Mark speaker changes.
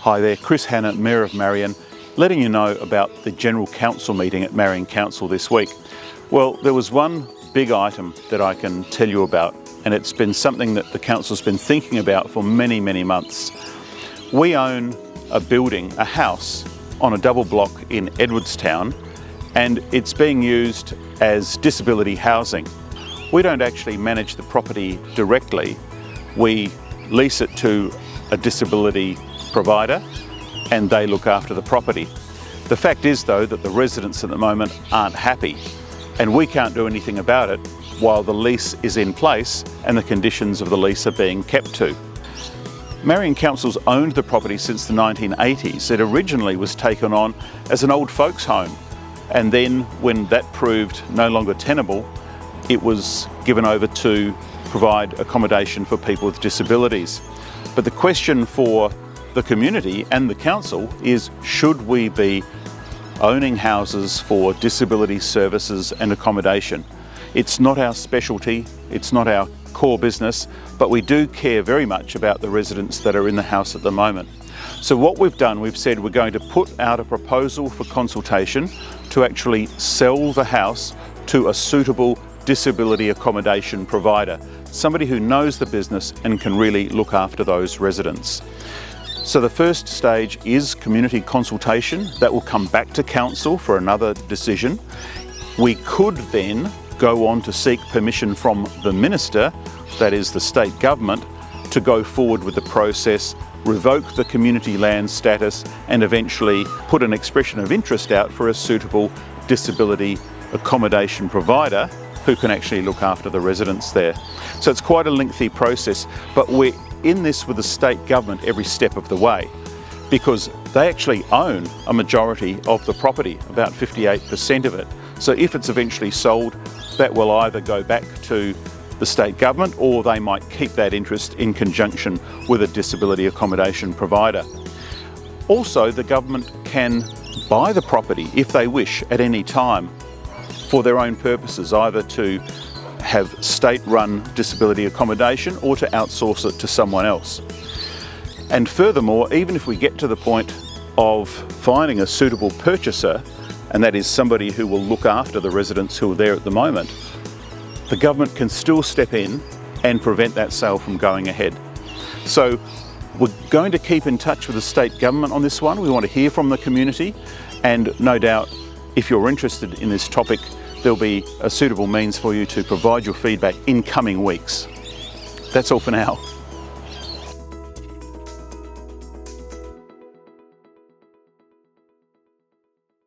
Speaker 1: Hi there, Kris, Hanna, Mayor of Marion, letting you know about the General Council meeting at Marion Council this week. Well, there was one big item that I can tell you about, and it's been something that the Council's been thinking about for many, many months. We own a building, a house, on a double block in Edwardstown, and it's being used as disability housing. We don't actually manage the property directly. We lease it to a disability provider and they look after the property. The fact is though that the residents at the moment aren't happy and we can't do anything about it while the lease is in place and the conditions of the lease are being kept to. Marion Council's owned the property since the 1980s. It originally was taken on as an old folks home, and then when that proved no longer tenable, it was given over to provide accommodation for people with disabilities. But the question for the community and the council is, should we be owning houses for disability services and accommodation? It's not our specialty, it's not our core business, but we do care very much about the residents that are in the house at the moment. So what we've done, we've said we're going to put out a proposal for consultation to actually sell the house to a suitable disability accommodation provider, somebody who knows the business and can really look after those residents. So the first stage is community consultation. That will come back to council for another decision. We could then go on to seek permission from the minister, that is the state government, to go forward with the process, revoke the community land status and eventually put an expression of interest out for a suitable disability accommodation provider who can actually look after the residents there. So it's quite a lengthy process, but we're in this with the state government every step of the way because they actually own a majority of the property, about 58% of it. So if it's eventually sold, that will either go back to the state government or they might keep that interest in conjunction with a disability accommodation provider. Also, the government can buy the property if they wish at any time for their own purposes, either to have state-run disability accommodation or to outsource it to someone else. And furthermore, even if we get to the point of finding a suitable purchaser, and that is somebody who will look after the residents who are there at the moment, the government can still step in and prevent that sale from going ahead. So we're going to keep in touch with the state government on this one. We want to hear from the community, and no doubt if you're interested in this topic, there'll be a suitable means for you to provide your feedback in coming weeks. That's all for now.